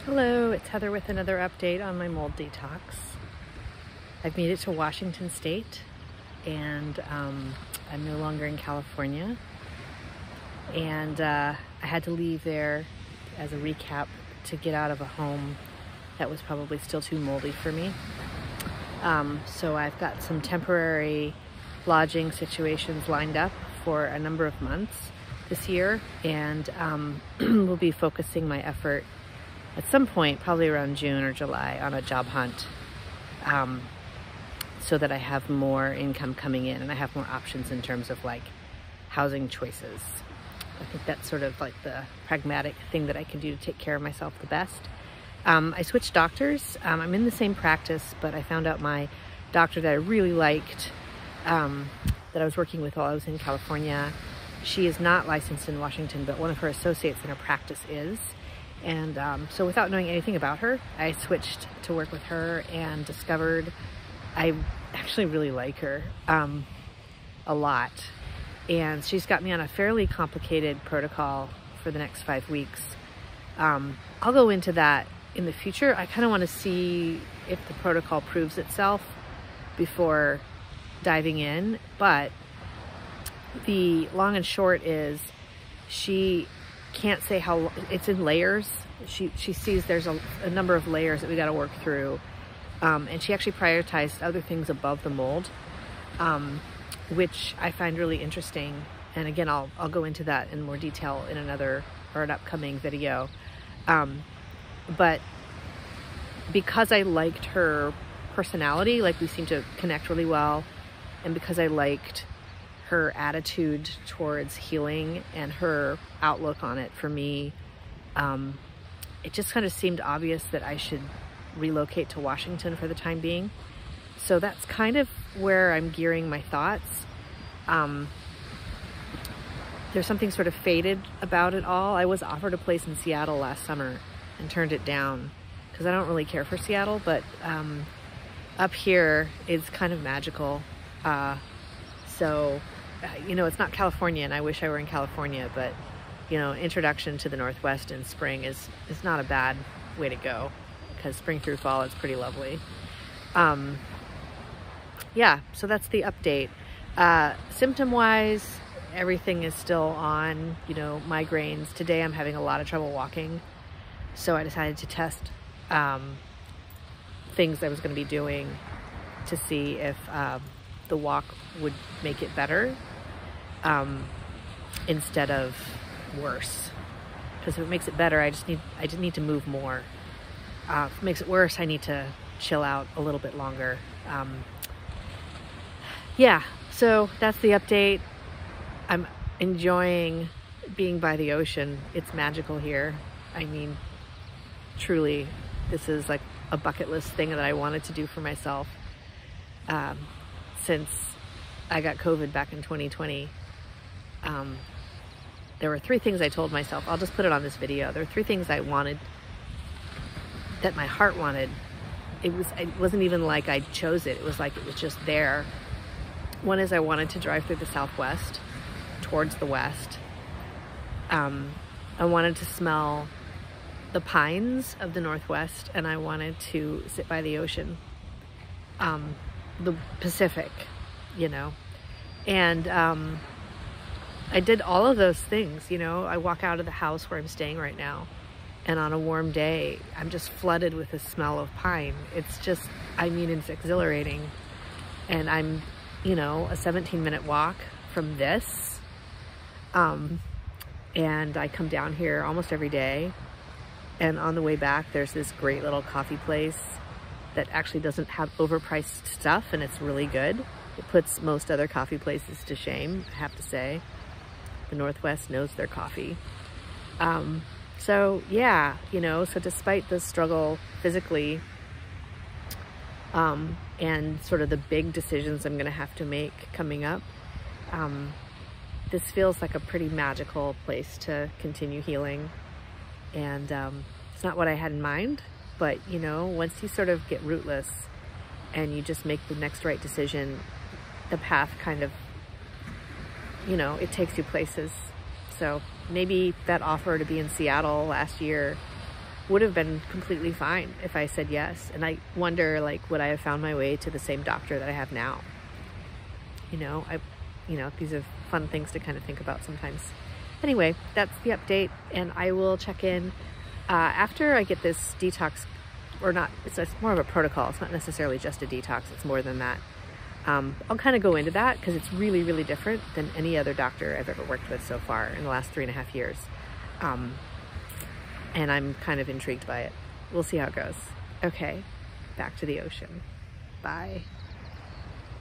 Hello, it's Heather with another update on my mold detox. I've made it to Washington State and I'm no longer in California. And I had to leave there as a recap to get out of a home that was probably still too moldy for me. So I've got some temporary lodging situations lined up for a number of months this year, and we'll be focusing my effort at some point, probably around June or July, on a job hunt, so that I have more income coming in and I have more options in terms of like housing choices. I think that's sort of like the pragmatic thing that I can do to take care of myself the best. I switched doctors. I'm in the same practice, but I found out my doctor that I really liked, that I was working with while I was in California, she is not licensed in Washington, but one of her associates in her practice is. And so without knowing anything about her, I switched to work with her and discovered I actually really like her a lot. And she's got me on a fairly complicated protocol for the next 5 weeks. I'll go into that in the future. I kind of want to see if the protocol proves itself before diving in. But the long and short is she can't say how it's in layers. She sees there's a number of layers that we got to work through, and she actually prioritized other things above the mold, which I find really interesting. And again, I'll go into that in more detail in another or an upcoming video. But because I liked her personality, like we seemed to connect really well, and because I liked her attitude towards healing and her outlook on it for me, it just kind of seemed obvious that I should relocate to Washington for the time being. So that's kind of where I'm gearing my thoughts. There's something sort of fated about it all. I was offered a place in Seattle last summer and turned it down because I don't really care for Seattle, but up here is kind of magical. So, you know, it's not California, and I wish I were in California, but, you know, introduction to the Northwest in spring is not a bad way to go, because spring through fall is pretty lovely. Yeah, so that's the update. Symptom-wise, everything is still on, you know, migraines. Today I'm having a lot of trouble walking, so I decided to test things I was going to be doing to see if the walk would make it better instead of worse. Because if it makes it better, I just need to move more. If it makes it worse, I need to chill out a little bit longer. Yeah, so that's the update. I'm enjoying being by the ocean. It's magical here. I mean, truly, this is like a bucket list thing that I wanted to do for myself. Since I got COVID back in 2020, there were 3 things I told myself. I'll just put it on this video. There were 3 things I wanted, that my heart wanted. It wasn't even like I chose it. It was like it was just there. One is I wanted to drive through the Southwest towards the West. I wanted to smell the pines of the Northwest, and I wanted to sit by the ocean. The Pacific, you know, and I did all of those things. You know, I walk out of the house where I'm staying right now, and on a warm day, I'm just flooded with the smell of pine. It's just, I mean, it's exhilarating. And I'm, you know, a 17-minute walk from this, and I come down here almost every day, and on the way back, there's this great little coffee place that actually doesn't have overpriced stuff, and it's really good. It puts most other coffee places to shame, I have to say. The Northwest knows their coffee. So yeah, you know, so despite the struggle physically, and sort of the big decisions I'm gonna have to make coming up, this feels like a pretty magical place to continue healing. And it's not what I had in mind, but you know, once you sort of get rootless and you just make the next right decision, the path kind of, you know, it takes you places. So maybe that offer to be in Seattle last year would have been completely fine if I said yes. And I wonder, like, would I have found my way to the same doctor that I have now? You know, these are fun things to kind of think about sometimes. Anyway, that's the update, and I will check in after I get this detox, or not, it's more of a protocol. It's not necessarily just a detox, it's more than that. I'll kind of go into that because it's really, really different than any other doctor I've ever worked with so far in the last 3.5 years. And I'm kind of intrigued by it. We'll see how it goes. Okay, back to the ocean. Bye.